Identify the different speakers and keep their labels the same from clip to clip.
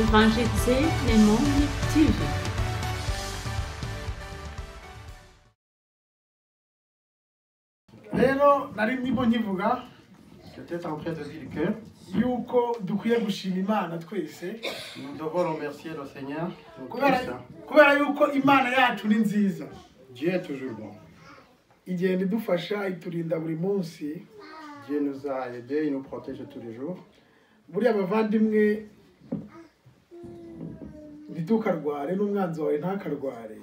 Speaker 1: Evangelizé le monde TV.
Speaker 2: Rero nari ndimo nkivuga
Speaker 3: J'étais en train de dire que
Speaker 2: yuko dukwiye gushima Imana twese
Speaker 3: nous devons remercier le Seigneur.
Speaker 2: kubera yuko Imana yacu ni nziza.
Speaker 3: Dieu est toujours bon.
Speaker 2: Igenda idufasha iturinda buri munsi.
Speaker 3: Dieu nous a aidés, il nous protège tous les jours.
Speaker 2: Buriya abavandimwe ntidukarware n'umwanzi wawe ntakarware.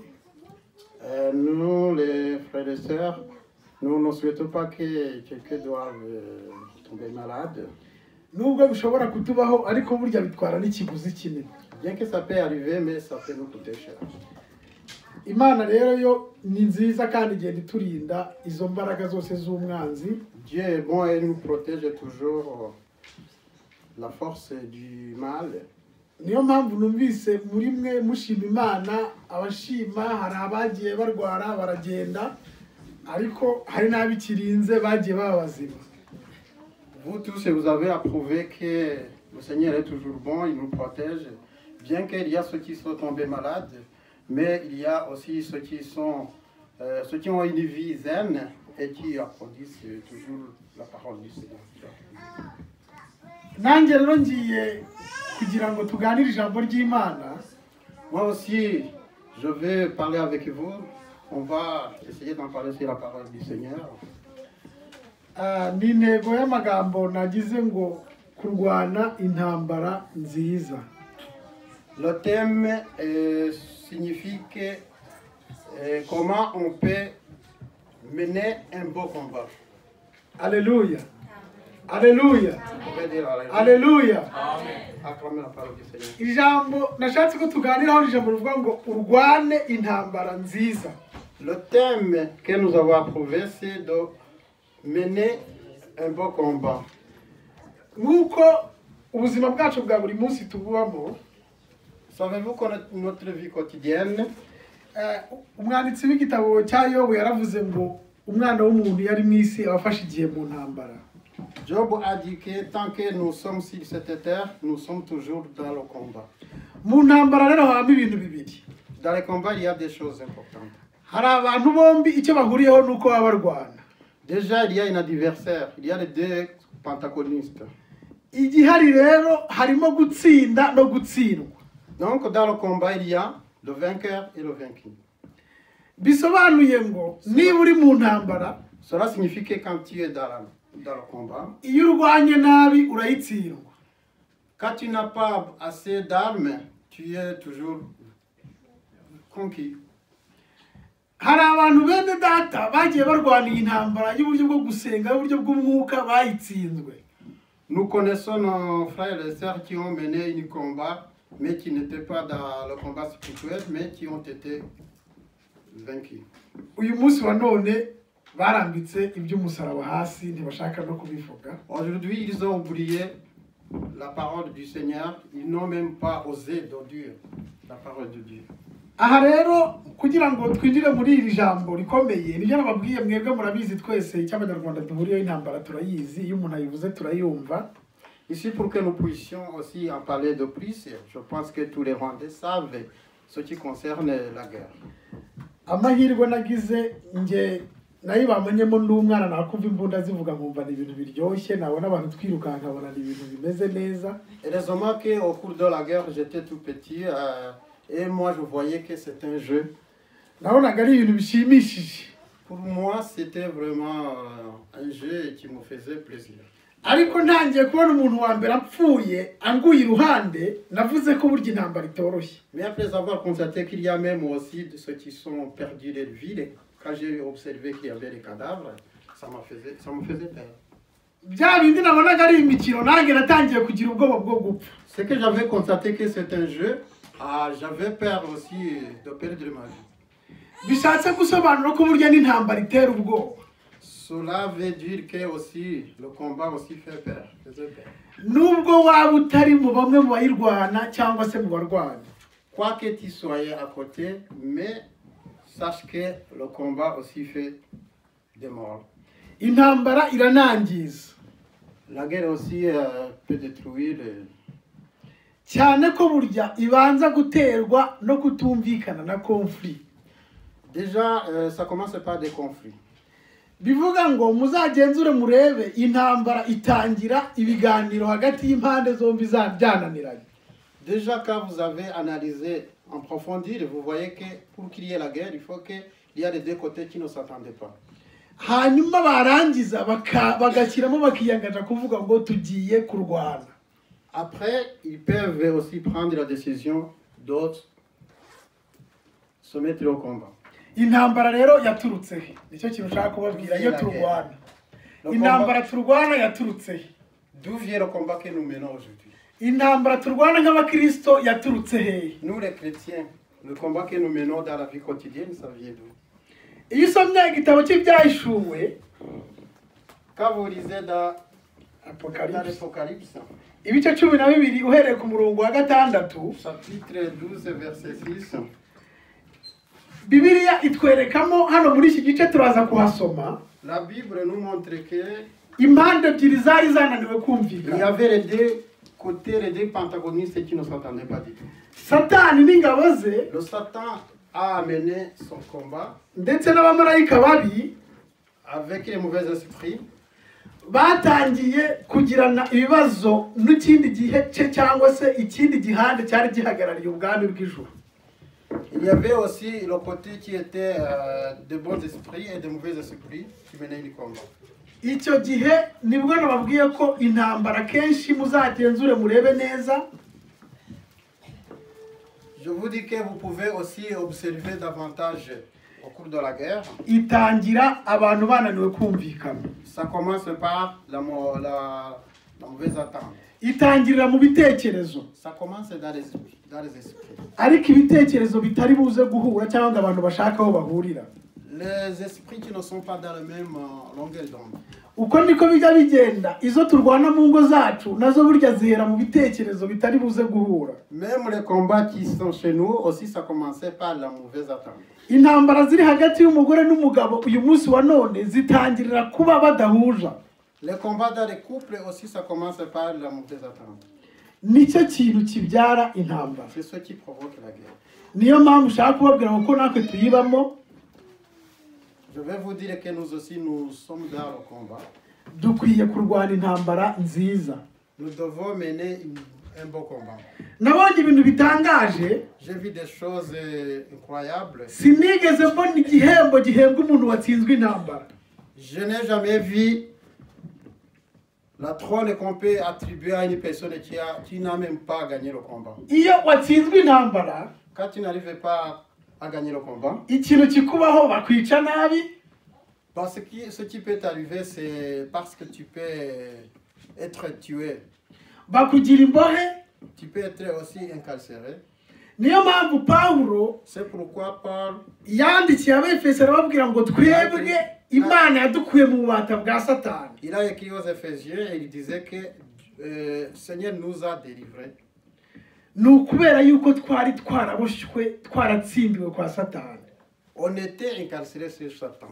Speaker 3: Nous, les frères et sœurs, nous ne souhaitons pas que quelqu'un doive tomber malade.
Speaker 2: Nubwo bishobora kutubaho ariko burya bitwara n'ikiguzi kinini.
Speaker 3: Bien que ça peut arriver, mais ça peut nous coûter cher.
Speaker 2: Imana rero yo ni nziza kandi igenda iturinda izo mbaraga zose z'umwanzi.
Speaker 3: Dieu est bon et il nous protège toujours la force du mal.
Speaker 2: Niyo mpamvu numvise muri mwe mushima Imana, abashima hari abagiye barwara baragenda ariko hari n'abikirinze bagiye babazima.
Speaker 3: Vous tous, vous avez approuvé que le Seigneur est toujours bon, il nous protège. Bien qu'il y a ceux qui sont tombés malades, mais il y a aussi ceux qui ont une vie zen et qui applaudissent toujours la parole du Seigneur.
Speaker 2: Nanjye rero ngiye kugira ngo tuganire ijambo ry'Imana.
Speaker 3: Moi aussi, je vais parler avec vous. On va essayer d'en parler sur la parole du Seigneur.
Speaker 2: Ni intego y'amagambo nagize ngo kurwana intambara nziza.
Speaker 3: Le thème signifie que comment on peut mener un beau combat.
Speaker 2: Alléluia. Alléluia.
Speaker 3: On peut dire alléluia.
Speaker 2: Alléluia.
Speaker 3: Acclamez la parole du Seigneur.
Speaker 2: Ijambo nashatse ko tuganiraho ijambo rivuga ngo urwane intambara nziza.
Speaker 3: Le thème que nous avons approuvé, c'est de mener un beau combat.
Speaker 2: Nuko ubuzima bwacu bwa buri munsi tububamo.
Speaker 3: Savez-vous que notre vie quotidienne,
Speaker 2: Umwanditsi w'igitabo cya Yobu yaravuze ngo umwana w'umuntu yari mu isi abafashe igihe mu ntambara.
Speaker 3: Job a dit que tant que nous sommes sur cette terre, nous sommes toujours dans le combat.
Speaker 2: Mu ntambara rero habamo ibintu bibiri.
Speaker 3: Dans le combat, il y a des choses importantes.
Speaker 2: Hari abantu bombi icyo bahuriyeho nuko baba barwana.
Speaker 3: Déjà, il y a un adversaire, il y a les deux pentagonistes.
Speaker 2: Igihari rero harimo gutsinda no gutsindwa.
Speaker 3: Donc, dans le combat, il y a le vainqueur et le vaincu.
Speaker 2: Bisobanuye ngo niba uri mu ntambara,
Speaker 3: Cela signifie que quand tu es dans le combat,
Speaker 2: iyo urwanye nabi urayitsindwa.
Speaker 3: quand tu n'as pas assez d'armes, tu es toujours conquis.
Speaker 2: Hari abantu bene data bagiye barwaniye intambara y'uburyo bwo gusenga y'uburyo bw'umwuka bayitsinzwe.
Speaker 3: Nous connaissons nos frères et sœurs qui ont mené un combat, mais qui n'étaient pas dans le combat spirituel, mais qui ont été vaincus.
Speaker 2: Uyu munsi wa none barambitse iby'umusaraba hasi ntibashaka no kubivuga.
Speaker 3: Aujourd'hui, ils ont oublié la parole du Seigneur. Ils n'ont même pas osé de dire la parole de Dieu.
Speaker 2: Aha rero kugira ngo twinjire muri iri jambo rikomeye nibyo nababwiye mwebwe murabizi twese icy'abanyarwanda duhuriyeho intambara turayizi iyo umuntu ayivuze turayumva.
Speaker 3: Ici, pour que nous puissions aussi en parler de plus, je pense que tous les Rwandais savent ce qui concerne la guerre.
Speaker 2: Amahirwe nagize nge nayo bamenyemo n'umwana nakumva imbunda zivuga nkumva ni ibintu biryoshye nabona abantu twirukanka nkabona ni ibintu bimeze neza.
Speaker 3: Heureusement qu'au cours de la guerre, j'étais tout petit et moi je voyais que c'était un jeu.
Speaker 2: Nabonaga ari ibintu bishimishije.
Speaker 3: Pour moi, c'était vraiment un jeu qui me faisait plaisir.
Speaker 2: Ariko ntangiye kubona umuntu wa mbere apfuye anguye iruhande navuze ko burya intambara itoroshye.
Speaker 3: Mais après avoir constaté qu'il y a même aussi de ceux qui sont perdus de vie, quand j'ai observé qu'il y avait des cadavres, ça me faisait peur.
Speaker 2: Bya bindi nabonaga ari imikino nange natangiye kugira ubwoba bwo gupfa.
Speaker 3: C'est que j'avais constaté que c'est un jeu, j'avais peur aussi de perdre ma vie.
Speaker 2: Bishatse gusobanura ko burya n'intambara itera ubwoba.
Speaker 3: Cela veut dire que aussi le combat aussi faisait peur.
Speaker 2: Nubwo waba utari mu bamwe mu bayirwana cyangwa se mu barwana.
Speaker 3: Quoi que tu sois à côté, mais sache que le combat aussi fait des morts.
Speaker 2: Intambara iranangiza.
Speaker 3: La guerre aussi peut détruire
Speaker 2: cyane ko burya ibanza guterwa no kutumvikana na conflit.
Speaker 3: Déjà, ça commence par des conflits.
Speaker 2: Bivuga ngo muzagenzure murebe intambara itangira ibiganiro hagati y'impande zombi zabyananiranye.
Speaker 3: Déjà, quand vous avez analysé en profondeur, vous voyez que pour qu'il y ait la guerre, il faut qu'il y ait les deux côtés qui ne s'attendaient pas.
Speaker 2: Hanyuma barangiza bagashyiramo bakiyangaje kuvuga ngo tugiye kurwana.
Speaker 3: Après, ils peuvent aussi prendre la décision d'autres se mettre au combat.
Speaker 2: Intambara rero yaturutse nicyo kintu ushaka kubabwira iyo turwana. Intambara turwana yaturutse.
Speaker 3: D'où vient le combat que nous menons aujourd'hui?
Speaker 2: Intambara turwana nk'abakristo yaturutse he?
Speaker 3: Nous les chrétiens, le combat que nous menons dans la vie quotidienne, ça vient d'où?
Speaker 2: Iyo usomye igitabo cy'ibyahishuwe,
Speaker 3: Quand vous lisez dans
Speaker 2: Apocalypse,
Speaker 3: l'Apocalypse,
Speaker 2: ibice 12 uhereye ku murongo wa 6,
Speaker 3: chapitre 12, verset 6,
Speaker 2: Bibiliya itwerekamo hano muri iki gice turaza kuhasoma
Speaker 3: la Bible nous montre que
Speaker 2: impande ebyiri zari zananiwe
Speaker 3: il y
Speaker 2: kumvikana.
Speaker 3: avait les deux côtés, les deux antagonistes qui ne s'entendaient pas du tout.
Speaker 2: Satani n'ingabo ze
Speaker 3: Le Satan a amené son combat
Speaker 2: ndetse n'abamarayika babi
Speaker 3: avec les mauvais esprits.
Speaker 2: batangiye kugirana ibibazo n'ikindi gihe cyangwa se ikindi gihande cyari gihagarariye ubwami bw'ijuru.
Speaker 3: Il y avait aussi le côté qui était de bons esprits et de mauvais esprits qui menaient le combat.
Speaker 2: Icyo gihe nibwo nababwiye ko intambara kenshi muzagenzure murebe neza.
Speaker 3: Je vous dis que vous pouvez aussi observer davantage au cours de la guerre.
Speaker 2: Itangira abantu bananiwe kumvikana.
Speaker 3: Ça commence par la mauvaise attente.
Speaker 2: Itangirira mu bitekerezo.
Speaker 3: Ça commence dans les esprits.
Speaker 2: Ariko ibitekerezo bitari buze guhura cyangwa abantu bashaka aho bahurira.
Speaker 3: Les esprits qui ne sont pas dans la même longueur d'onde.
Speaker 2: Uko niko bijya bigenda izo turwana mu ngo zacu nazo burya zihera mu bitekerezo bitari buze guhura.
Speaker 3: Même les combats qui sont chez nous aussi, ça commençait par la mauvaise attente.
Speaker 2: Intambara ziri hagati y'umugore n'umugabo uyu munsi wa none zitangirira kuba badahuja.
Speaker 3: Les combats dans les couples aussi, ça commence par la mauvaise attente.
Speaker 2: Nicyo kintu kibyara intambara.
Speaker 3: C'est ce qui provoque la guerre.
Speaker 2: Niyo mpamvu ushaka kubabwira ko natwe tuyibamo.
Speaker 3: Je vais vous dire que nous aussi, nous sommes dans le combat.
Speaker 2: Dukwiye kurwana intambara nziza.
Speaker 3: Nous devons mener un beau combat.
Speaker 2: Nabonye ibintu bitangaje.
Speaker 3: J'ai vu des choses incroyables.
Speaker 2: Sinigeze mbona igihembo gihembwa umuntu watsinzwe intambara.
Speaker 3: Je n'ai jamais vu la trône qu'on peut attribuer à une personne qui n'a même pas gagné le combat.
Speaker 2: Iyo watsinzwe intambara,
Speaker 3: quand tu n'arrives pas à gagner le combat,
Speaker 2: ikintu kikubaho bakwica nabi.
Speaker 3: Parce que ce qui peut t'arriver, c'est parce que tu peux être tué.
Speaker 2: Bakugira imbohe.
Speaker 3: Tu peux être aussi incarcéré.
Speaker 2: Niyo mpamvu Pawulo
Speaker 3: C'est pourquoi Paul
Speaker 2: yandikiye Abefeso arababwira ngo twebwe Imana yadukuye mu bubata bwa Satani.
Speaker 3: il a écrit aux Éphésiens et il disait que le Seigneur nous a délivrés.
Speaker 2: Nukubera yuko twari twaraboshywe twaratsimbiwe kwa Satani.
Speaker 3: On était incarcérés sur Satan.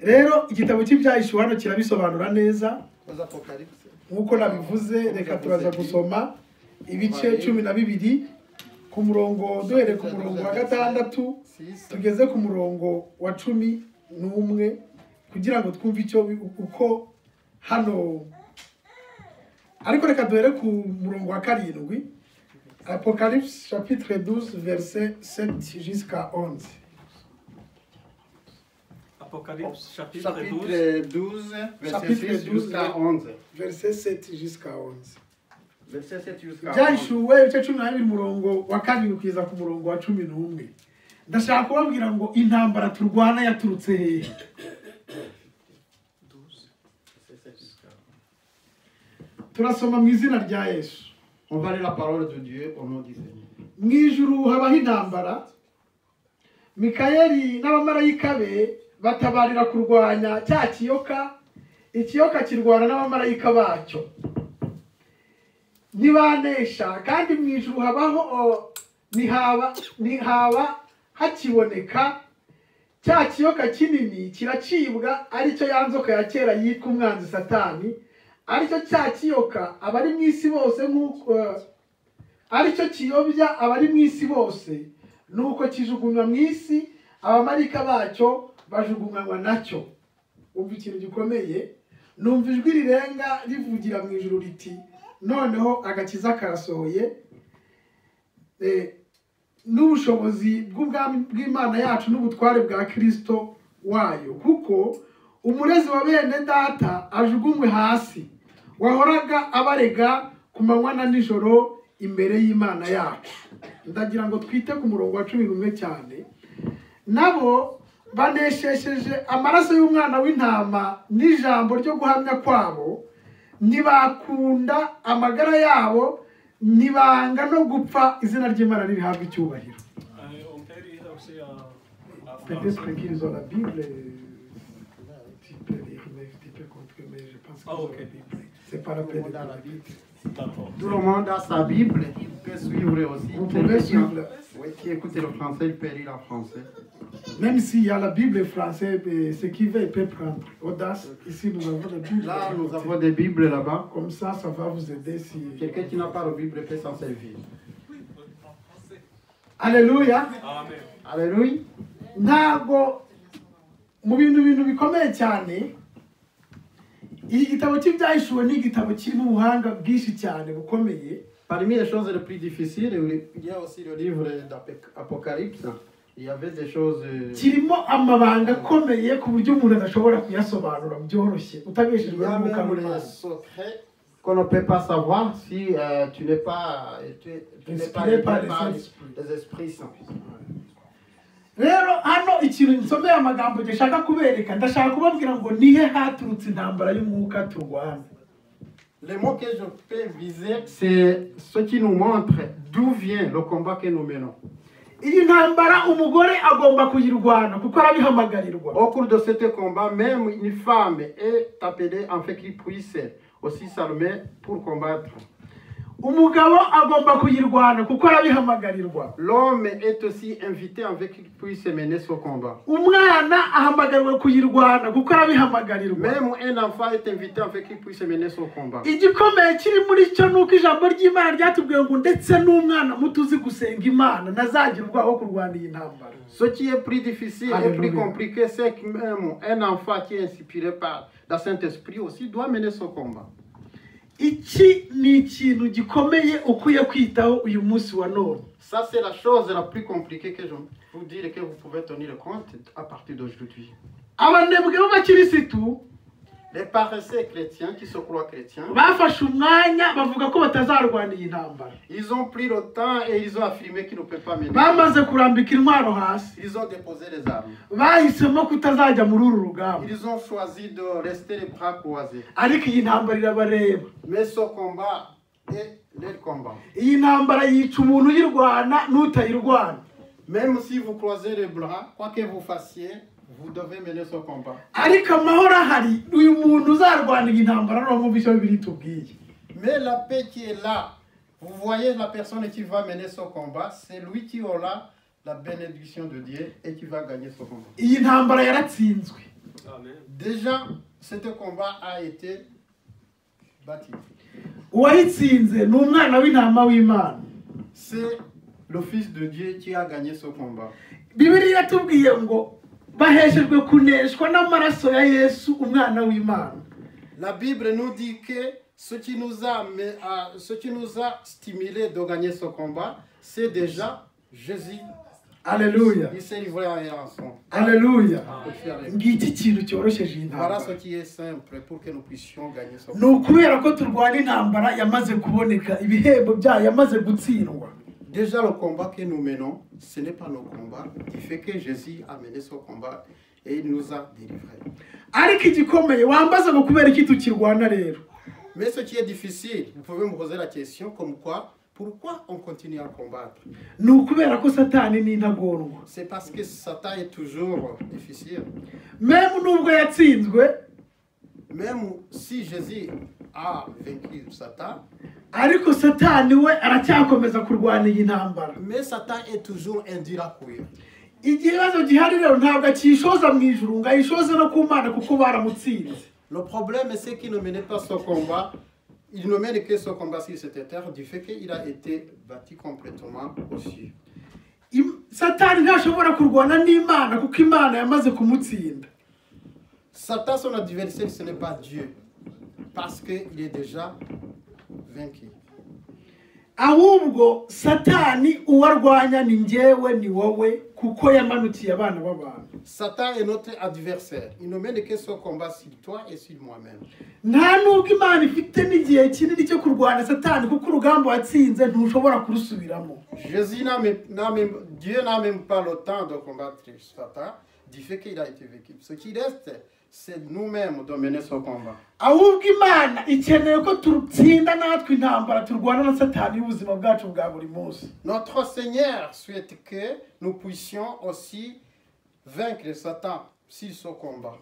Speaker 2: Rero igitabo cy'ibyahishuwe hano kirabisobanura neza.
Speaker 3: Aux Apocalypse.
Speaker 2: Nkuko nabivuze reka turaza gusoma ibice 12 ku murongo duhere ku murongo wa 6 tugeze ku murongo wa 11 kugira ngo twumve icyo uko hano. Ariko reka duhere ku murongo wa 7. Apocalypse chapitre 12 verset 7 jusqu'à 11.
Speaker 4: Apocalypse chapitre
Speaker 3: 12 verset 6 jusqu'à 11.
Speaker 2: Verset 7 jusqu'à 11.
Speaker 3: Verset 7 jusqu'à 11.
Speaker 2: Byahishuwe ibice 12 murongo wa 2 kugeza ku murongo wa 11. Ndashaka kubabwira ngo intambara turwana yaturutse hehe. Turasoma mu izina rya Yesu.
Speaker 3: On va lire la parole de Dieu au nom du Seigneur.
Speaker 2: Mu ijuru habaho intambara. Mikayeli n'abamarayika be batabarira kurwanya cya kiyoka. Ikiyoka kirwana n'abamarayika bacyo. Nibanesha kandi mu ijuru habaho nihaba hakiboneka cya kiyoka kinini kiracibwa aricyo yanzoka ya kera yitwa umwanzi Satani. Aricyo cya kiyoka abari mu isi bose aricyo kiyobya abari mu isi bose, nuko kijugunywa mu isi, abamarika bacyo bajugunywa nacyo. Umva ikintu gikomeye, numva ijwi rirenga rivugira mu ijuru riti, noneho agakiza karasohoye, n'ubushobozi bw'ubwami bw'Imana yacu n'ubutware bwa Kristo wayo, kuko umurezi wa bene data ajugunywe hasi, wahoraga abarega ku manywa na nijoro imbere y'Imana yacu. Ndagira ngo twite ku murongo wa 11 cyane. Nabo baneshesheje amaraso y'umwana w'intama n'ijambo ryo guhamya kwabo, ntibakunda amagara yabo, ntibanga no gupfa, izina ry'Imana rihabwa icyubahiro.
Speaker 4: On peut lire aussi en
Speaker 2: Peut-être qu'ils ont la Bible, tu peux lire, mais tu peux continuer, mais je pense que
Speaker 4: ok.
Speaker 2: c'est pas la peine de
Speaker 3: Dans la Bible.
Speaker 4: D'accord.
Speaker 3: Tout le monde a sa Bible, il peut suivre aussi.
Speaker 2: Vous pouvez suivre.
Speaker 3: Oui, qui écoute le français, il peut lire en français.
Speaker 2: Même s'il y a la Bible française, ce qui veut, il peut prendre. Audace, ici nous avons la Bible.
Speaker 3: Là, nous avons des Bibles là-bas.
Speaker 2: Comme ça va vous aider si...
Speaker 3: Quelqu'un qui n'a pas de Bible peut s'en servir.
Speaker 2: Alléluia.
Speaker 4: Amen.
Speaker 3: Alléluia.
Speaker 2: Ntabwo mu bintu bikomeye cyane, iyi gitabo cy'ibyahishuwe ni igitabo kirimo ubuhanga bwinshi cyane bukomeye.
Speaker 3: Parmi les choses les plus difficiles, il y a aussi le livre d'Apocalypse. Il y avait des choses...
Speaker 2: kirimo amabanga akomeye ku buryo umuntu adashobora kuyasobanura byoroshye
Speaker 3: Il
Speaker 2: utabeshejwe
Speaker 3: y a
Speaker 2: n'umwuka
Speaker 3: même
Speaker 2: w'Imana.
Speaker 3: les secrets qu'on ne peut pas savoir si tu n'es pas... Tu n'es pas
Speaker 2: Inspiré par
Speaker 3: aidé
Speaker 2: les
Speaker 3: les esprits saints.
Speaker 2: Rero hano ikintu nsomeye amagambo gishaka kubereka, ndashaka kubabwira ngo nihe haturutse intambara y'umwuka turwana.
Speaker 3: Les mots que je peux viser, c'est ce qui nous montre d'où vient le combat que nous menons.
Speaker 2: Iyi ntambara umugore agomba kuyirwana kuko arabihamagarirwa.
Speaker 3: Au cours de ce combat, même une femme est appelée en fait qu'il puisse aussi s'armer pour combattre.
Speaker 2: Umugabo agomba kuyirwana kuko arabihamagarirwa.
Speaker 3: L'homme est aussi invité avec qu'il puisse mener ce combat.
Speaker 2: Umwana ahamagarirwa kuyirwana kuko arabihamagarirwa.
Speaker 3: Même un enfant est invité avec qu'il puisse mener ce combat.
Speaker 2: Igikomeye kiri muri cyo nuko ijambo ry'Imana ryatubwiye ngo ndetse n'umwana muto uzi gusenga Imana nazagira ubwoba bwo kurwana iyi ntambara.
Speaker 3: Ce qui est plus difficile et plus
Speaker 2: Alléluia.
Speaker 3: compliqué, c'est que même un enfant qui est inspiré par le Saint-Esprit aussi doit mener ce combat.
Speaker 2: Iki ni ikintu gikomeye ukwiye kwitaho uyu munsi wa none.
Speaker 3: Ça, c'est la chose la plus compliquée que je vous dire que vous pouvez tenir compte à partir d'aujourd'hui.
Speaker 2: Abanebwe b'abakirisitu
Speaker 3: Les paresseux chrétiens qui se croient chrétiens,
Speaker 2: bafashe umwanya bavuga ko batazarwana iyi ntambara.
Speaker 3: ils ont pris le temps et ils ont affirmé qu'ils ne peuvent pas mener.
Speaker 2: Bamaze kurambika intwaro hasi,
Speaker 3: Ils ont déposé les armes.
Speaker 2: bahisemo kutazajya muri uru rugamba.
Speaker 3: Ils ont choisi de rester les bras croisés.
Speaker 2: Ariko iyi ntambara irabareba.
Speaker 3: Mais ce combat est leur combat.
Speaker 2: Iyi ntambara yica umuntu uyirwana n'utayirwana.
Speaker 3: Même si vous croisez les bras, quoi que vous fassiez, vous devez mener ce combat.
Speaker 2: Ariko amahoro ahari, uyu muntu uzarwana iyi ntambara no mu bisho bibiri tubwiye.
Speaker 3: Mais la paix qui est là, vous voyez la personne qui va mener ce combat, c'est lui qui aura la bénédiction de Dieu et qui va gagner ce combat.
Speaker 2: Iyi ntambara yaratsinzwe.
Speaker 4: Amen.
Speaker 3: Déjà, ce combat a été bâti.
Speaker 2: Uwayitsinze ni umwana w'intama w'Imana.
Speaker 3: C'est le Fils de Dieu qui a gagné ce combat.
Speaker 2: Bibiliya yatubwiye ngo baheshejwe kuneshwa n'amaraso ya Yesu umwana w'Imana.
Speaker 3: La Bible nous dit que ce qui nous a stimulé de gagner ce combat, c'est déjà Jésus.
Speaker 2: Alléluia.
Speaker 3: Il s'est livré en rançon.
Speaker 2: Alléluia.
Speaker 3: Pour faire les-
Speaker 2: Ngiki kintu cyoroshyeje iyi
Speaker 3: Voilà
Speaker 2: ntambara.
Speaker 3: ce qui est simple pour que nous puissions gagner ce
Speaker 2: Ni
Speaker 3: combat.
Speaker 2: ukubera ko turwana intambara yamaze kuboneka, ibihembo byayo yamaze gutsindwa.
Speaker 3: Déjà, le combat que nous menons, ce n'est pas nos combats qui fait que Jésus a mené ce combat et il nous a délivrés.
Speaker 2: Ariko igikomeye wambaza ngo kubera iki tukirwana rero.
Speaker 3: Mais ce qui est difficile, vous pouvez me poser la question comme quoi, pourquoi on continue à combattre?
Speaker 2: Ni ukubera ko Satani ni intagondwa.
Speaker 3: C'est parce que Satan est toujours difficile.
Speaker 2: Même nubwo yatsinzwe,
Speaker 3: Même si Jésus a vaincu Satan,
Speaker 2: ariko Satani we aracyakomeza kurwana iyi ntambara.
Speaker 3: mais Satan est toujours induit à courir.
Speaker 2: Ikibazo gihari rero ntabwo akishoza mu ijuru ngo ayishoze no ku Mana kuko baramutsinze.
Speaker 3: Le problème, c'est qu'il ne menait pas ce combat il ne mène que ce combat sur cette terre du fait qu'il a été bâti complètement au ciel.
Speaker 2: Satani ntashobora kurwana n'Imana kuko Imana yamaze kumutsinda.
Speaker 3: Satan, son adversaire, ce n'est pas Dieu, parce qu'il est déjà vaincu.
Speaker 2: Ahubwo Satani uwarwanya ni njyewe ni wowe kuko yamanukiye abana b'abantu.
Speaker 3: Satan est notre adversaire. Il ne mène que ce combat sur toi et sur moi-même.
Speaker 2: Nta nubwo Imana ifite n'igihe kinini cyo kurwana Satani kuko urugamba watsinze ntushobora kurusubiramo.
Speaker 3: Dieu n'a même pas le temps de combattre Satan du fait qu'il a été vaincu. Ce qui reste, c'est nous-mêmes de mener ce combat.
Speaker 2: Ahubwo Imana ikeneye ko turutsinda natwe intambara turwana na Satani y'ubuzima bwacu bwa buri munsi.
Speaker 3: Notre Seigneur souhaite que nous puissions aussi vaincre Satan sur ce combat.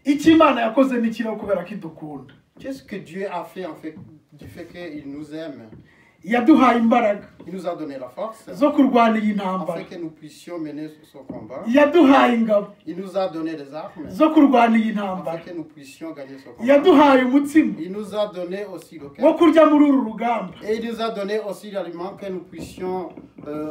Speaker 2: Icyo Imana yakoze ni kiriho kubera ko idukunda.
Speaker 3: Qu'est-ce que Dieu a fait en fait du fait qu'il nous aime?
Speaker 2: Yaduhaye imbaraga
Speaker 3: Il nous a donné la force
Speaker 2: zo kurwana iyi
Speaker 3: afin
Speaker 2: ntambara.
Speaker 3: que nous puissions mener ce combat.
Speaker 2: Yaduhaye ingabo
Speaker 3: Il nous a donné des armes
Speaker 2: zo kurwana iyi
Speaker 3: afin
Speaker 2: ntambara.
Speaker 3: que nous puissions gagner ce combat.
Speaker 2: Yaduhaye umutsima
Speaker 3: Il nous a donné aussi le
Speaker 2: wo
Speaker 3: cœur.
Speaker 2: kurya muri uru rugamba.
Speaker 3: Et il nous a donné aussi l'aliment que nous puissions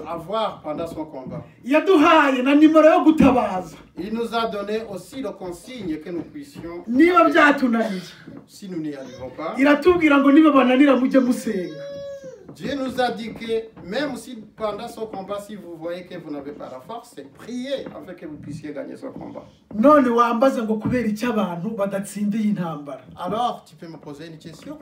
Speaker 3: avoir pendant ce combat.
Speaker 2: Yaduhaye na nimero yo gutabaza
Speaker 3: Il nous a donné aussi le consigne que nous puissions,
Speaker 2: niba byatunaniye.
Speaker 3: si nous n'y arrivons pas.
Speaker 2: Iratubwira ngo niba bananira mujye musenga.
Speaker 3: Dieu nous a dit que même si pendant ce combat, si vous voyez que vous n'avez pas la force, priez afin que vous puissiez gagner ce combat.
Speaker 2: None wambaza ngo kubera icyo abantu badatsinda iyi ntambara.
Speaker 3: Alors, tu peux me poser une question,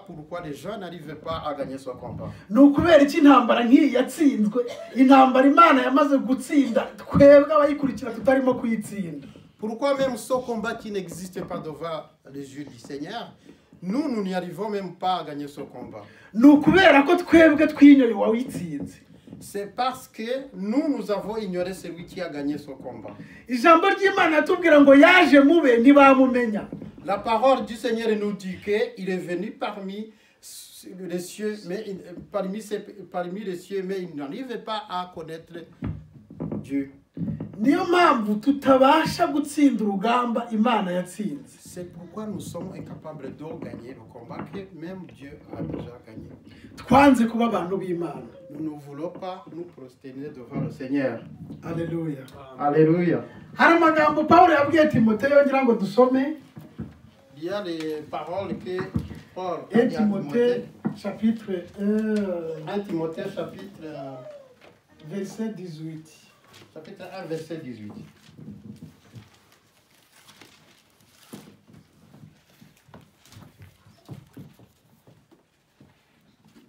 Speaker 3: pourquoi les gens n'arrivent pas à gagner ce combat?
Speaker 2: Ni ukubera iki intambara nk'iyi yatsinzwe, intambara Imana yamaze gutsinda twebwe abayikurikira tutarimo kuyitsinda.
Speaker 3: Pourquoi même ce combat qui n'existe pas devant les yeux du Seigneur, nous n'y arrivons même pas à gagner ce combat?
Speaker 2: Ni ukubera ko twebwe twinyoye wawitsinze.
Speaker 3: C'est parce que nous avons ignoré celui qui a gagné ce combat.
Speaker 2: Ijambo ry'Imana yatubwira ngo yaje mube ntibamumenya.
Speaker 3: La parole du Seigneur nous dit qu'il est venu parmi les cieux, mais parmi les cieux, mais il n'arrivait pas à connaître Dieu.
Speaker 2: Niyo mpamvu tutabasha gutsinda urugamba Imana yatsinze.
Speaker 3: C'est pourquoi nous sommes incapables de gagner le combat que même Dieu a déjà gagné.
Speaker 2: Twanze kuba abantu b'Imana.
Speaker 3: Nous ne voulons pas nous prosterner devant le Seigneur.
Speaker 2: Alléluia.
Speaker 3: Alléluia.
Speaker 2: Hari amagambo Pawulo yabwiye Timoteyo ngira ngo dusome.
Speaker 3: Il y a des paroles que Paul a dit à
Speaker 2: Timothée chapitre
Speaker 3: 1 Timothée chapitre
Speaker 2: verset 18.
Speaker 3: Chapitre 1 verset 18.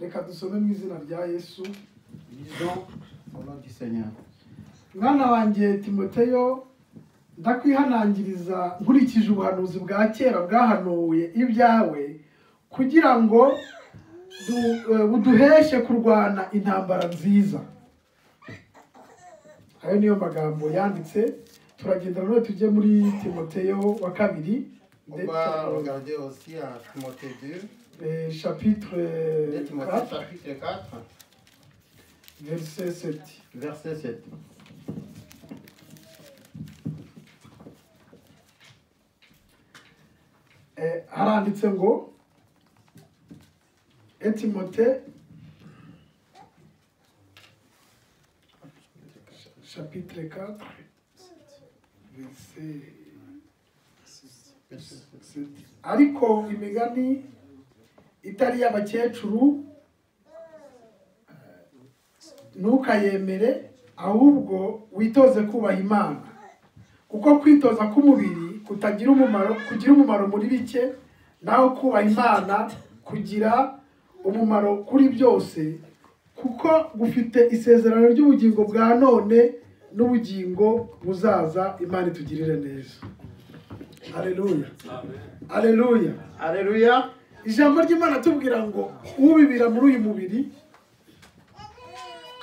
Speaker 2: Reka dusome mu izina rya Yesu.
Speaker 3: Lisons au nom du Seigneur.
Speaker 2: Mwana wanjye Timoteyo, ndakwihanangiriza nkurikije ubuhanuzi bwa kera bwahanuye ibyawe kugira ngo buduheshe kurwana intambara nziza. Ayo niyo magambo yanditse. Turagenda none tujye muri Timoteyo wa kabiri.
Speaker 3: On va regarder aussi à Timothée 2.
Speaker 2: Chapitre 4,
Speaker 3: chapitre 4,
Speaker 2: verset 7.
Speaker 3: verset 7.
Speaker 2: Haranditse ngo Timothée chapitre 4 verset 7. Ariko imigani itari y'abakecuru ntukayemere, ahubwo witoze kubaha Imana, kuko kwitoza k'umubiri kugira umumaro muri bike, naho kubaha Imana kugira umumaro kuri byose, kuko gufite isezerano ry'ubugingo bwa none n'ubugingo buzaza. Imana itugirire neza. Haleluya. Haleluya.
Speaker 3: Alléluia.
Speaker 2: Ijambo ry'Imana tubwira ngo ubibira muri uyu mubiri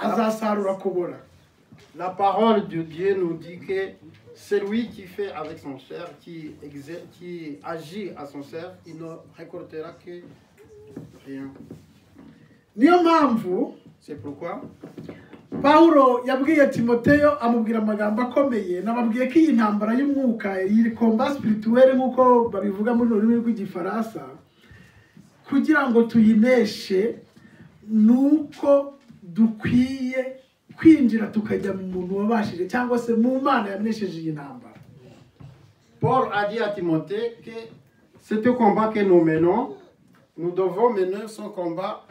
Speaker 2: azasarura kubora.
Speaker 3: La parole de Dieu nous dit que celui qui fait avec son chair, qui agit à son chair, il ne récoltera que rien.
Speaker 2: Niyo mpamvu
Speaker 3: C'est pourquoi
Speaker 2: Pawulo yabwiye Timoteyo amubwira amagambo akomeye, nababwiye ko iyi ntambara y'umwuka, iyi combat spirituel nk'uko babivuga muri ururimi rw'igifaransa, kugira ngo tuyineshe nuko dukwiye kwinjira tukajya mu muntu wabashije cyangwa se mu Mana yanesheje iyi ntambara.
Speaker 3: Paul a dit à Timothée que c'est un combat que nous menons. Nous devons mener ce combat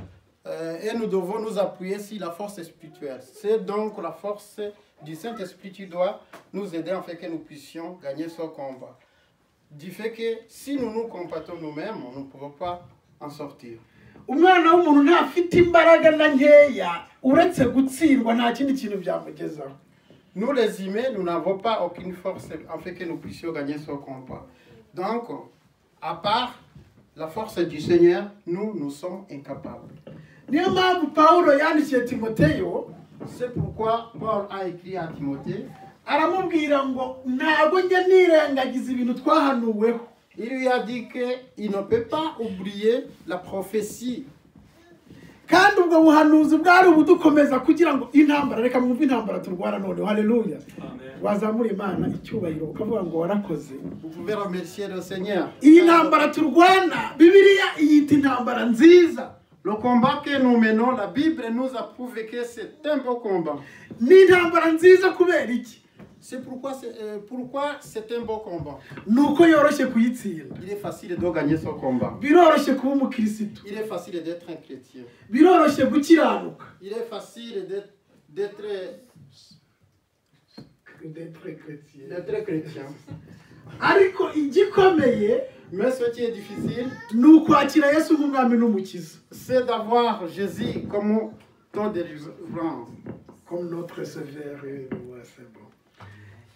Speaker 3: et nous devons nous appuyer sur la force spirituelle. C'est donc la force du Saint-Esprit qui doit nous aider afin que nous puissions gagner ce combat. Du fait que si nous nous combattons nous-mêmes, nous ne pouvons pas en sortir.
Speaker 2: Umwana w'umuntu ntafite imbaraga na nkeya uretse gutsindwa nta kindi kintu byamugezaho.
Speaker 3: Nous les humains, nous n'avons pas aucune force afin que nous puissions gagner ce combat. Donc, à part la force du Seigneur, nous sommes incapables.
Speaker 2: Niyo mpamvu Pawulo yandikiye Timoteyo,
Speaker 3: c'est pourquoi Paul a écrit à Timothée,
Speaker 2: aramubwira ngo ntabwo njya nirengagiza ibintu twahanuweho.
Speaker 3: Il lui a dit qu'il ne peut pas oublier la prophétie.
Speaker 2: Kandi ubwo buhanuzi bwari ubudukomeza kugira ngo intambara, reka mwumve intambara turwana none. Haleluya. Wazamura Imana icyubahiro ukavuga ngo warakoze.
Speaker 3: Vous pouvez remercier le Seigneur.
Speaker 2: Iyi ntambara turwana Bibiliya iyita intambara nziza.
Speaker 3: Le combat que nous menons, la Bible nous a prouvé que c'est un beau combat.
Speaker 2: Ni intambara nziza kubera iki?
Speaker 3: C'est pourquoi c'est un beau combat.
Speaker 2: Nuko yoroshye kuyitsinda.
Speaker 3: Il est facile de gagner ce combat.
Speaker 2: Biroroshye kuba umukirisitu.
Speaker 3: Il est facile d'être un chrétien.
Speaker 2: Biroroshye gukiranuka.
Speaker 3: Il est facile d'être chrétien.
Speaker 2: Ariko igikomeye,
Speaker 3: mais ce qui est difficile,
Speaker 2: nukwakira Yesu nk'umwami n'umukiza.
Speaker 3: C'est d'avoir Jésus comme ton délivrance,
Speaker 2: comme notre sauveur et c'est bon.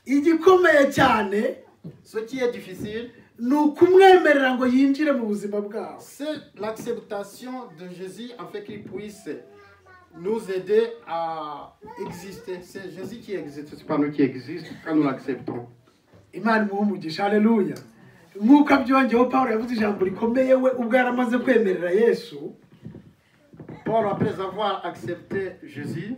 Speaker 2: Igikomeye cyane,
Speaker 3: ce qui est difficile,
Speaker 2: nukumwemerera ngo yinjire mu buzima bwawe.
Speaker 3: C'est l'acceptation de Jésus afin qu'il puisse nous aider à exister. C'est Jésus qui existe, c'est pas nous qui existons quand nous l'acceptons.
Speaker 2: Imana imuhumugisha. Haleluya. Nk'uko abyongeyeho Pawulo yavuze ijambo rikomeye we ubwo yaramaze kwemerera Yesu.
Speaker 3: Paul, après avoir accepté Jésus,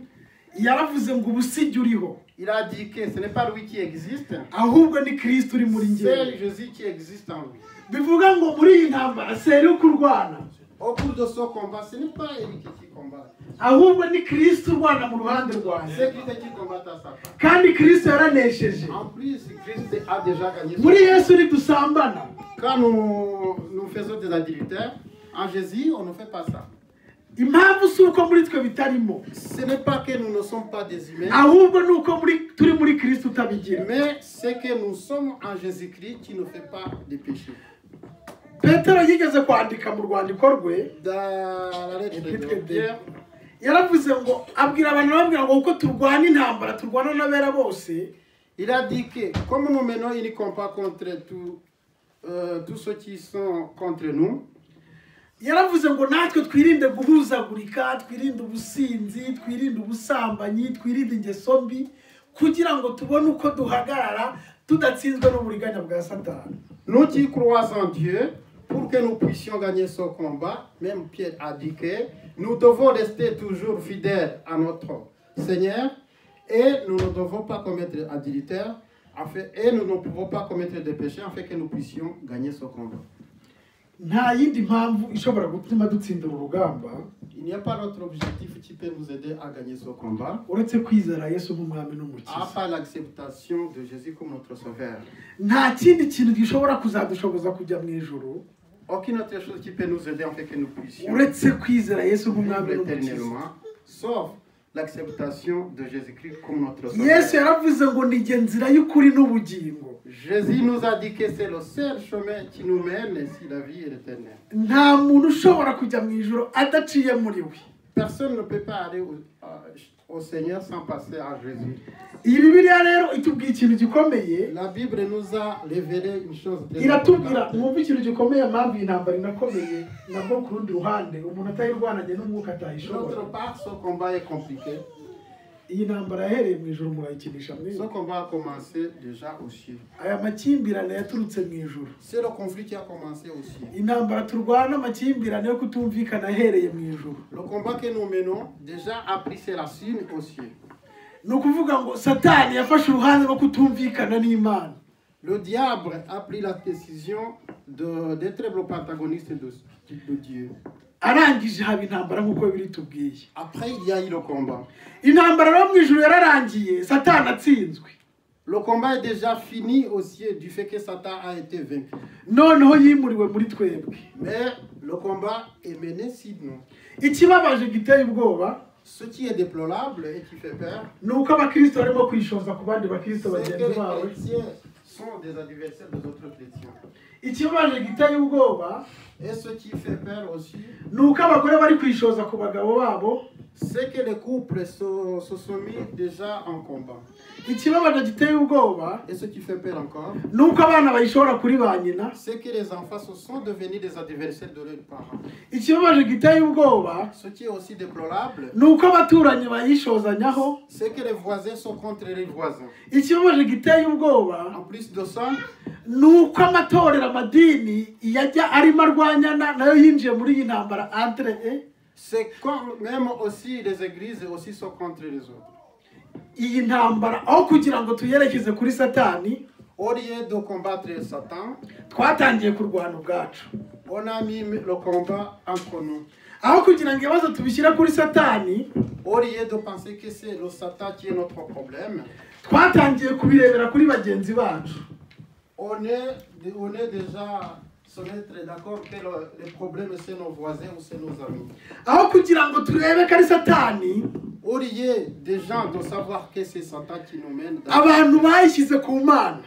Speaker 2: yaravuze ngo ubusigi uriho.
Speaker 3: Il a dit que ce n'est pas lui qui existe,
Speaker 2: ahubwo ni Kristo uri muri njye.
Speaker 3: c'est Jésus qui existe en lui.
Speaker 2: Bivuga ngo muri iyi ntambara seri ukurwana.
Speaker 3: Au cours de ce combat, ce n'est pas Eric qui combat.
Speaker 2: ahubwo ni Kristo urwana mu ruhande rwanjye.
Speaker 3: C'est Christ qui combat à sa part.
Speaker 2: kandi Kristo yaranesheje.
Speaker 3: En plus, Christ a déjà gagné.
Speaker 2: muri Yesu ntidusambana.
Speaker 3: Quand nous faisons des adultères, en Jésus, on ne fait pas ça.
Speaker 2: impamvu si uko muri twe bitarimo.
Speaker 3: Ce n'est pas que nous ne sommes pas des humains,
Speaker 2: ahubwo ni uko turi muri Kristo utabigira.
Speaker 3: mais c'est que nous sommes en Jésus-Christ qui ne fait pas de péché.
Speaker 2: Petero yigeze kwandika mu rwandiko rwe,
Speaker 3: Dans la lettre de Pierre,
Speaker 2: yaravuze ngo abwira abantu babwira ngo uko turwana intambara turwana n'abera bose.
Speaker 3: il a dit que comme nous menons une combat contre tous ceux qui sont contre nous,
Speaker 2: yaravuze ngo natwe twirinde guhuzagurika, twirinde ubusinzi, twirinde ubusambanyi, twirinde ingeso mbi kugira ngo tubone uko duhagarara tudatsinzwe n'uburiganya bwa Satani.
Speaker 3: nous qui croyons en Dieu, pour que nous puissions gagner ce combat, même Pierre a dit que nous devons rester toujours fidèles à notre Seigneur et nous ne devons pas commettre adultère et nous ne pouvons pas commettre des péchés afin que nous puissions gagner ce combat.
Speaker 2: nta yindi mpamvu ishobora gutuma dutsindira urugamba
Speaker 3: Il n'y a pas d'autre objectif qui peut nous aider à gagner ce combat,
Speaker 2: uretse kwizera Yesu nk'umwami n'umukiza.
Speaker 3: à part l'acceptation de Jésus comme notre sauveur.
Speaker 2: nta kindi kintu gishobora kuzadushoboza kujya mu ijuru
Speaker 3: Aucune autre chose qui peut nous aider afin que nous puissions
Speaker 2: uretse kwizera Yesu nk'umwami
Speaker 3: vivre
Speaker 2: n'umukiza.
Speaker 3: éternellement, sauf l'acceptation de Jésus-Christ comme notre
Speaker 2: Yesu
Speaker 3: sauveur.
Speaker 2: yaravuze ngo ni jye nzira y'ukuri n'ubugingo.
Speaker 3: Jésus nous a dit que c'est le seul chemin qui nous mène si la vie est éternelle.
Speaker 2: nta muntu ushobora kujya mu ijuru adaciye muri we.
Speaker 3: Personne ne peut pas aller au Seigneur sans passer à Jésus.
Speaker 2: iyi Bibiliya rero itubwira ikintu gikomeye.
Speaker 3: La Bible nous a révélé une chose très
Speaker 2: iratubwira
Speaker 3: importante.
Speaker 2: mwumva ikintu gikomeye mpamvu iyi ntambara inakomeye nabwo ku rundi ruhande umuntu atayirwananye n'umwuka atayishobora.
Speaker 3: D'autre part, ce combat est compliqué.
Speaker 2: iyi ntambara yahereye mu ijuru murayikinisha
Speaker 3: Ce
Speaker 2: mwiza.
Speaker 3: combat a commencé déjà au ciel.
Speaker 2: aya makimbirane yaturutse mu ijuru.
Speaker 3: C'est le conflit qui a commencé au ciel.
Speaker 2: intambara turwana amakimbirane yo kutumvikana ahereye mu ijuru.
Speaker 3: Le combat que nous menons déjà a pris ses racines au ciel.
Speaker 2: ni ukuvuga ngo Satani yafashe uruhande rwo kutumvikana n'Imana.
Speaker 3: Le diable a pris la décision d'être le protagoniste de Dieu.
Speaker 2: arangije haba intambara nk'uko biritubwiye.
Speaker 3: Après, il y a eu le combat.
Speaker 2: Intambara yo mu ijuru yararangiye, Satani atsinzwe.
Speaker 3: Le combat est déjà fini au ciel du fait que Satan a été vaincu.
Speaker 2: Noneho yimuriwe muri twebwe.
Speaker 3: Mais le combat est mené sur nous.
Speaker 2: Ikibabaje giteye ubwoba,
Speaker 3: Ce qui est déplorable et qui fait peur,
Speaker 2: nuko abakristo barimo kwishoza ku bandi bakristo
Speaker 3: c'est que
Speaker 2: bagenzi
Speaker 3: les
Speaker 2: bawe.
Speaker 3: chrétiens sont des adversaires des autres chrétiens.
Speaker 2: Ikibabaje giteye ubwoba,
Speaker 3: Et ce qui fait peur aussi,
Speaker 2: nuko abagore bari kwishoza ku bagabo babo.
Speaker 3: c'est que les couples se sont mis déjà en combat.
Speaker 2: Ikibabaje giteye ubwoba,
Speaker 3: Et ce qui fait peur encore,
Speaker 2: nuko abana bayishora kuri ba nyina.
Speaker 3: c'est que les enfants se sont devenus des adversaires de leurs parents.
Speaker 2: Ikibabaje giteye ubwoba,
Speaker 3: Ce qui est aussi déplorable,
Speaker 2: nuko abaturanyi bayishozanyaho.
Speaker 3: c'est que les voisins sont contre les voisins.
Speaker 2: Ikibabaje giteye ubwoba,
Speaker 3: En plus de ça,
Speaker 2: nuko amatorero amadini yajya arimo arwanyana nayo yinjiye muri iyi ntambara entre
Speaker 3: c'est comme même aussi les églises aussi sont contre les autres.
Speaker 2: iyi ntambara aho kugira ngo tuyerekeze kuri Satani,
Speaker 3: Au lieu de combattre Satan,
Speaker 2: twatangiye kurwana ubwacu.
Speaker 3: on a mis le combat entre nous.
Speaker 2: Aho kugira ngo ibibazo tubishyire kuri Satani,
Speaker 3: Au lieu de penser que c'est le Satan qui est notre problème,
Speaker 2: twatangiye kubirebera kuri bagenzi bacu.
Speaker 3: on est déjà se mettre d'accord que le problème c'est nos voisins ou c'est nos amis.
Speaker 2: Aho kugira ngo turebe ko ari Satani,
Speaker 3: Au lieu des gens de savoir que c'est Satan qui nous mène dans...
Speaker 2: abantu bayishyize ku Mana.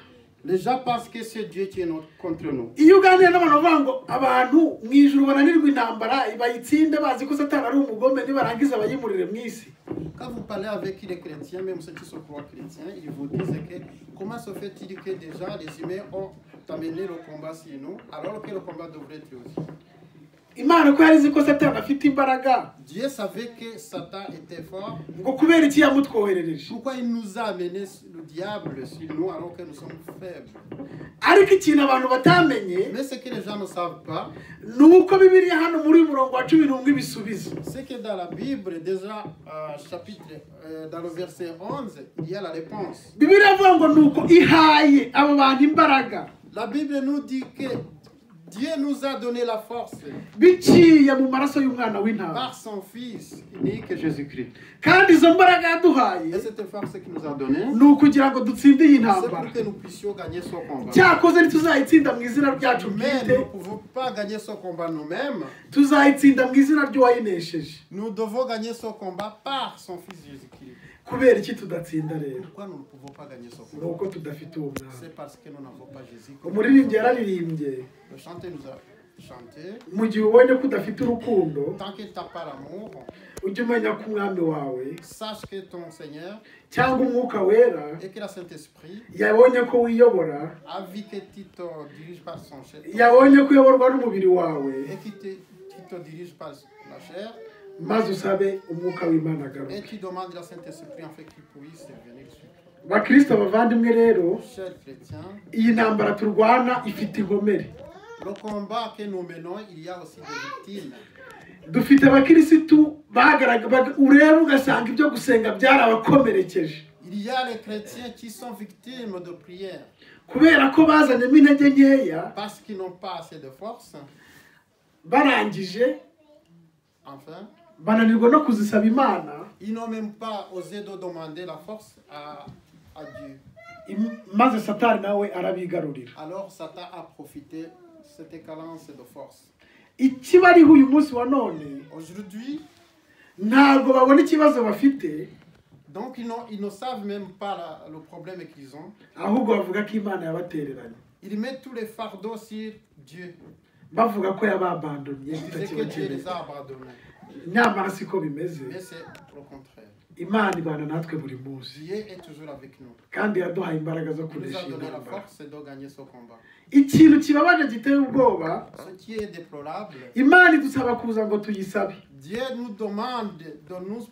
Speaker 3: Les gens pensent que c'est Dieu qui est contre nous.
Speaker 2: Iyo uganira n'abantu bavuga ngo abantu mu ijuru bananirwa intambara bayitsinde bazi ko Satani ari umugome nibarangiza bayimurire mu isi.
Speaker 3: Quand vous parlez avec les chrétiens, même ceux qui se croient chrétiens, ils vous disent que comment se fait-il que déjà les humains ont amené le combat sur nous, alors que le combat devrait être aussi.
Speaker 2: Imana ko yarizi ko Satani afite imbaraga,
Speaker 3: Dieu savait que Satan était fort.
Speaker 2: ngo kubera iki yamutwoherereje.
Speaker 3: Pourquoi il nous a amené le diable sur nous alors que nous sommes faibles?
Speaker 2: Ariko ikintu abantu batamenye,
Speaker 3: Mais ce que les gens ne savent pas,
Speaker 2: nuko Bibiliya hano muri murongo wa 11 ibisubizo.
Speaker 3: c'est que dans la Bible, déjà dans le verset 11, il y a la réponse.
Speaker 2: Bibiliya avuga ngo nuko ihaye abo bantu imbaraga
Speaker 3: La Bible nous dit que Dieu nous a donné la force
Speaker 2: biciye mu maraso y'umwana w'intama.
Speaker 3: par son Fils unique Jésus-Christ.
Speaker 2: Kandi izo mbaraga yaduhaye
Speaker 3: Et cette force qu'il nous a donnée,
Speaker 2: ni ukugira ngo dutsinde iyi
Speaker 3: c'est
Speaker 2: ntambara.
Speaker 3: pour que nous puissions gagner ce combat.
Speaker 2: Cyakoze ntituzayitsinda mu izina ryacu
Speaker 3: Mais
Speaker 2: bwite,
Speaker 3: nous ne pouvons pas gagner ce combat nous-mêmes.
Speaker 2: tuzayitsinda mu izina ry'uwayinesheje.
Speaker 3: Nous devons gagner ce combat par son Fils Jésus-Christ.
Speaker 2: Kubera iki tudatsinda rero?
Speaker 3: Pourquoi nous ne pouvons pas gagner ce
Speaker 2: Ni
Speaker 3: combat?
Speaker 2: uko tudafite uwo mwana.
Speaker 3: C'est parce que nous n'avons pas Jésus.
Speaker 2: Umuririmbyi yararirimbye,
Speaker 3: Le chanteur nous a chanté.
Speaker 2: mu gihe ubonye ko udafite urukundo,
Speaker 3: Tant que tu n'as pas l'amour,
Speaker 2: ujye umenya ko umwami wawe
Speaker 3: sache que ton Seigneur
Speaker 2: cyangwa umwuka wera
Speaker 3: et que le Saint-Esprit
Speaker 2: yabonye ko wiyobora,
Speaker 3: a vu que tu te diriges par son chef
Speaker 2: yabonye ko uyoborwa n'umubiri wawe,
Speaker 3: et qui te dirige par la chair,
Speaker 2: maze usabe umwuka w'Imana
Speaker 3: et
Speaker 2: agaruke.
Speaker 3: tu demandes au Saint-Esprit en fait qu'il puisse venir sur toi.
Speaker 2: Bakristo bavandimwe rero,
Speaker 3: Chers chrétiens,
Speaker 2: iyi ntambara turwana ifite inkomere.
Speaker 3: le combat que nous menons, il y a aussi des victimes.
Speaker 2: Dufite abakirisitu ureba ugasanga ibyo gusenga byarabakomerekeje,
Speaker 3: Il y a les chrétiens qui sont victimes de prières
Speaker 2: kubera ko bazanyemo intege nkeya,
Speaker 3: parce qu'ils n'ont pas assez de force.
Speaker 2: barangije
Speaker 3: Enfin,
Speaker 2: bananirwa no kuzisaba Imana,
Speaker 3: ils n'ont même pas osé de demander la force à Dieu.
Speaker 2: maze Satani nawe arabigarurira.
Speaker 3: Alors Satan a profité de cette carence de force.
Speaker 2: Ikibariho uyu munsi wa none,
Speaker 3: Aujourd'hui,
Speaker 2: ntabwo babona ikibazo bafite,
Speaker 3: donc ils ne savent même pas le problème qu'ils ont.
Speaker 2: ahubwo bavuga ko Imana yabatereranye,
Speaker 3: Ils mettent tous les fardeaux sur Dieu.
Speaker 2: bavuga ko yababandonye
Speaker 3: C'est que Dieu les a abandonnés.
Speaker 2: nyamara siko bimeze.
Speaker 3: Mais c'est le contraire.
Speaker 2: Imana ibana natwe buri munsi,
Speaker 3: Dieu est toujours avec nous.
Speaker 2: kandi yaduhaye imbaraga zo
Speaker 3: Il nous a
Speaker 2: kunesha
Speaker 3: donné la
Speaker 2: intambara.
Speaker 3: force de gagner ce combat.
Speaker 2: Ikintu kibabaje giteye ubwoba,
Speaker 3: Ce qui est déplorable,
Speaker 2: Imana idusaba kuza ngo tuyisabe.
Speaker 3: Dieu nous demande de nous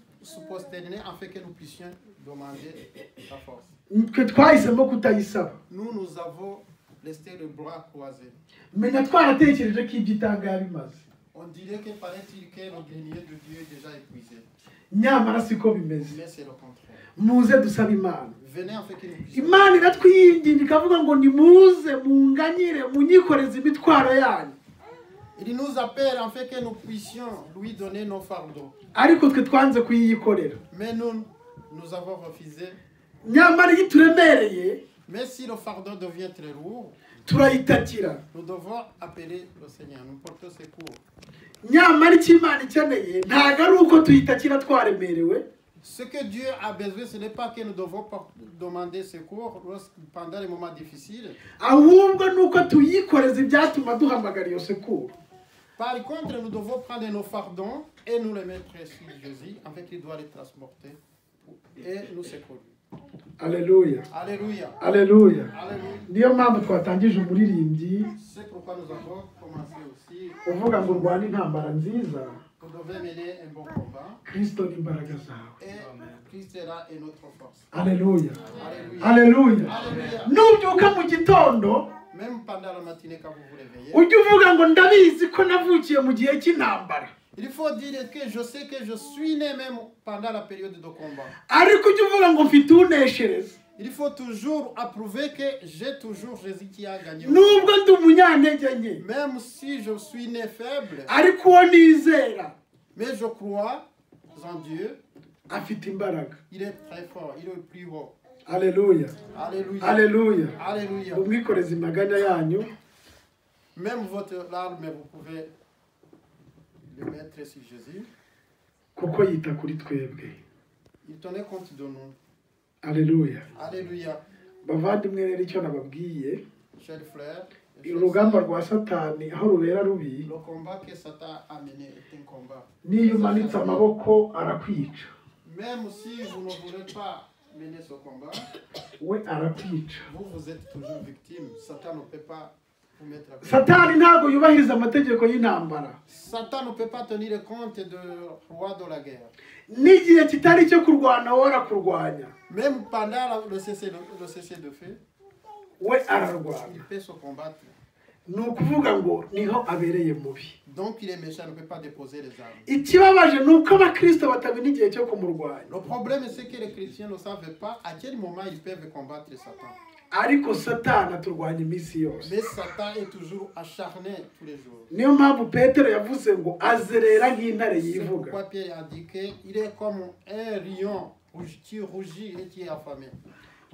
Speaker 3: posterner afin que nous puissions demander sa force.
Speaker 2: Twe twahisemo kutayisaba.
Speaker 3: Nous avons resté les bras croisés.
Speaker 2: Menya twaratekereje ko ibyo itanga yabimaze.
Speaker 3: On dirait que paraît-il que le grenier de Dieu est déjà épuisé.
Speaker 2: nyamara siko bimeze.
Speaker 3: Mais c'est le contraire.
Speaker 2: Muze dusabe Imana.
Speaker 3: Venez en fait que nous puissions.
Speaker 2: Imana iratwinginga ikavuga ngo nimuze munganyire munyikoreze imitwaro yanyu.
Speaker 3: Il nous appelle en fait que nous puissions lui donner nos fardeaux.
Speaker 2: Ariko twe twanze kuyikorera.
Speaker 3: Mais nous avons refusé.
Speaker 2: Nyamara ituremereye.
Speaker 3: Mais si le fardeau devient très lourd,
Speaker 2: turayitakira.
Speaker 3: nous devons appeler le Seigneur, nous porter secours.
Speaker 2: Nyamara icyo Imana ikeneye ntago ari uko tuyitakira twaremerewe.
Speaker 3: Ce que Dieu a besoin, ce n'est pas que nous devons demander secours pendant les moments difficiles.
Speaker 2: Ahubwo nuko tuyikoreza ibyatuma duhamagara iyo sekuru.
Speaker 3: Par contre, nous devons prendre nos fardons et nous les mettre sur Jésus, afin qu'il doit les transporter et nous secourir.
Speaker 2: Alléluia.
Speaker 3: Alléluia.
Speaker 2: Alléluia.
Speaker 3: Alléluia.
Speaker 2: Niyo mpamvu twatangije umuririmbyi
Speaker 3: C'est pourquoi nous avons commencé aussi.
Speaker 2: uvuga ngo urwane intambara nziza.
Speaker 3: Nous devons mener un bon combat.
Speaker 2: Kristo ni imbaraga zawe.
Speaker 3: Et Christ est là et notre force.
Speaker 2: Alléluia.
Speaker 3: Alléluia.
Speaker 2: Alléluia.
Speaker 3: Alléluia.
Speaker 2: Nubyuka mu gitondo
Speaker 3: Même pendant la matinée quand vous vous réveillez,
Speaker 2: ujye uvuga ngo ndabizi ko navukiye mu gihe cy'intambara.
Speaker 3: il faut dire que je sais que je suis né même pendant la période de combat.
Speaker 2: Ariko ujye uvuga ngo mfite uneshereza.
Speaker 3: Il faut toujours approuver que j'ai toujours Jésus qui a gagné.
Speaker 2: Nubwo ndi umunyantege nke.
Speaker 3: Même si je suis né faible,
Speaker 2: Ariko uwo nizera
Speaker 3: mais je crois en Dieu.
Speaker 2: afite imbaraga.
Speaker 3: Il est très fort, il est le plus haut.
Speaker 2: Alléluia.
Speaker 3: Alléluia.
Speaker 2: Alléluia.
Speaker 3: Alléluia.
Speaker 2: Mumwikoreze imaganya yanyu.
Speaker 3: Même votre larme, vous pouvez le mettre sur Jésus.
Speaker 2: Kuko yita kuri twebwe.
Speaker 3: Il tenait compte de nous.
Speaker 2: Alléluia.
Speaker 3: Alléluia.
Speaker 2: Bavandimwe rero icyo nababwiye,
Speaker 3: Chers frères,
Speaker 2: urugamba rwa Satani aho rubera rubi,
Speaker 3: le combat que Satan a mené est un combat.
Speaker 2: niyo umanitse amaboko arakwica.
Speaker 3: Même si vous ne voulez pas mener ce combat,
Speaker 2: We arakwica.
Speaker 3: vous êtes toujours victime. Satan ne peut pas vous mettre à pied.
Speaker 2: Satani ntabwo yubahiriza amategeko y'intambara.
Speaker 3: Satan ne peut pas tenir compte de roi de la guerre.
Speaker 2: N'igihe kitari cyo kurwana wowe arakurwanya.
Speaker 3: Même pendant le cessez-le-feu,
Speaker 2: We ararwana.
Speaker 3: il peut se combattre.
Speaker 2: Ni ukuvuga ngo niho abereye mubi.
Speaker 3: Donc il est méchant, ne peut pas déposer les armes.
Speaker 2: Ikibabaje ni uko abakristo batamenya igihe cyo kumurwanya.
Speaker 3: Le problème, c'est que les chrétiens ne savent pas à quel moment ils peuvent combattre Satan.
Speaker 2: Ariko Satani aturwanya iminsi yose.
Speaker 3: Mais Satan est toujours acharné tous les jours.
Speaker 2: Niyo mpamvu Petero yavuze ngo azerera nk'intare
Speaker 3: C'est
Speaker 2: yivuga.
Speaker 3: pourquoi Pierre a dit qu'il est comme un lion qui rougit et qui est affamé.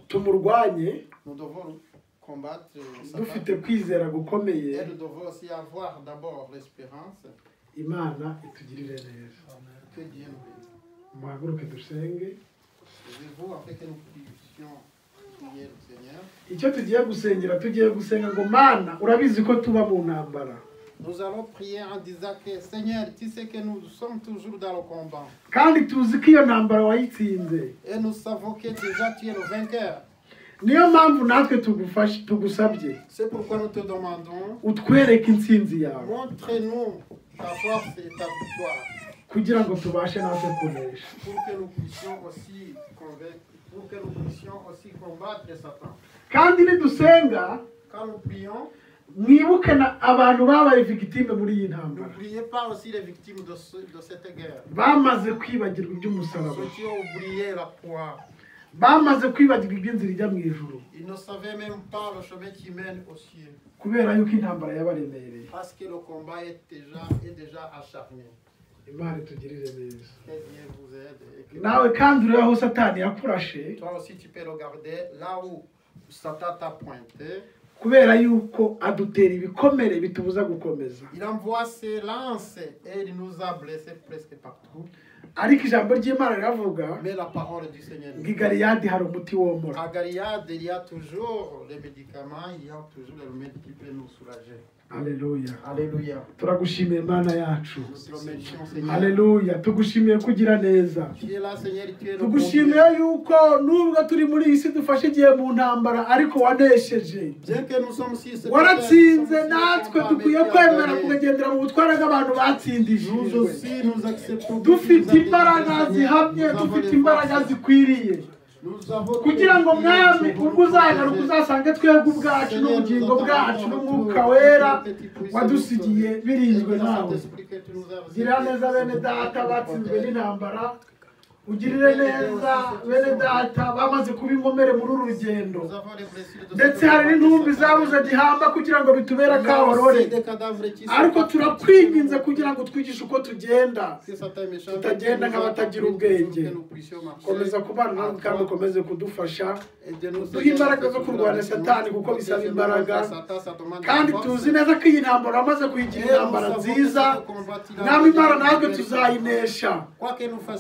Speaker 2: Tumurwanye
Speaker 3: Nous devons combattre Satan.
Speaker 2: dufite kwizera gukomeye.
Speaker 3: Et nous devons aussi avoir d'abord l'espérance
Speaker 2: Imana itugirire neza.
Speaker 3: que Dieu nous bénisse.
Speaker 2: Muhaguruke dusenge.
Speaker 3: Levez-vous afin que nous puissions prier le Seigneur.
Speaker 2: Icyo tugiye gusengera tugiye gusenga ngo Mana urabizi ko tuba mu ntambara.
Speaker 3: Nous allons prier en disant que Seigneur, tu sais que nous sommes toujours dans le combat.
Speaker 2: Kandi tuzi ko iyo ntambara wayitsinze.
Speaker 3: Et nous savons que déjà tu es le vainqueur.
Speaker 2: Niyo mpamvu natwe tugusabye
Speaker 3: C'est pourquoi nous te demandons,
Speaker 2: utwereke intsinzi yawe
Speaker 3: montre-nous ta force et ta victoire.
Speaker 2: kugira ngo tubashe natwe kunesha.
Speaker 3: Pour que nous puissions aussi convaincre, pour que nous puissions aussi combattre Satan.
Speaker 2: Kandi nidusenga
Speaker 3: Quand nous prions,
Speaker 2: mwibuke na abantu babaye victime muri iyi ntambara.
Speaker 3: n'oubliez pas aussi les victimes de cette guerre.
Speaker 2: Bamaze kwibagirwa iby'umusaraba.
Speaker 3: Ceux qui ont oublié la croix.
Speaker 2: Bamaze kwibagirwa iby'inzira ijya mu ijuru.
Speaker 3: Ils ne savaient même pas le chemin qui mène au ciel.
Speaker 2: Kubera yuko intambara yabaremereye.
Speaker 3: Parce que le combat est déjà acharné.
Speaker 2: Imana itugirire neza.
Speaker 3: Que Dieu vous aide. Et que
Speaker 2: Nawe kandi urebe aho Satani yakurashe.
Speaker 3: toi aussi tu peux regarder là où Satan t'a pointé.
Speaker 2: Kubera yuko adutera ibikomere bitubuza gukomeza.
Speaker 3: Il envoie ses lances et il nous a blessés presque partout.
Speaker 2: Ariko ijambo ry'Imana riravuga
Speaker 3: Mais la parole du Seigneur
Speaker 2: ngo
Speaker 3: nous
Speaker 2: i Galeyadi hari umuti womora.
Speaker 3: à Galiade, il y a toujours les médicaments, il y a toujours le remède qui peut nous soulager.
Speaker 2: Alléluia.
Speaker 3: Alléluia.
Speaker 2: Turagushimiye Mana yacu.
Speaker 3: Nous te remercions, Seigneur.
Speaker 2: Alléluia. Tugushimiye kugira neza.
Speaker 3: Tu es là, Seigneur, tu es le bon
Speaker 2: Tugushimiye
Speaker 3: Dieu.
Speaker 2: yuko nubwo turi muri iyi si dufashe igihe mu ntambara ariko wanesheje.
Speaker 3: Bien que nous sommes si
Speaker 2: Waratsinze natwe dukwiye kwemera kugendera mu butware bw'abantu
Speaker 3: nous
Speaker 2: batsindishijwe.
Speaker 3: aussi nous acceptons.
Speaker 2: Dufite imbaraga zihamye, dufite imbaraga zikwiriye. kugira ngo mwami ubwo uzagaruka uzasange twebwe ubwacu n'ubugingo bwacu n'umwuka wera wadusigiye birinzwe nawe. Gira neza bene data batsinzwe n'intambara, ugirire neza bene data bamaze kuba inkomere muri uru rugendo, ndetse hari n'intumbi zabuze gihamba kugira ngo bitubere akabarore, ariko turakwinginze kugira ngo twigishe uko tugenda, tutagenda nk'abatagira ubwenge. Komeza kubana natwe kandi ukomeze kudufasha, duhe imbaraga zo kurwanya satani kuko bisaba imbaraga, kandi tuzi neza ko iyi ntambara wamaze kuyigira intambara nziza, nawe imana natwe tuzayinesha.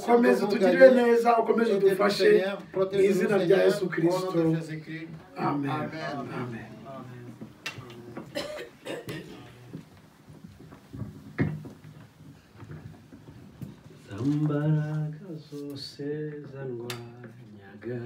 Speaker 2: Komeza utugirire neza, ukomeze udufashe mu izina rya Yesu Kristo. Amen. Amen.
Speaker 5: Zambaraga zose zandwanyaga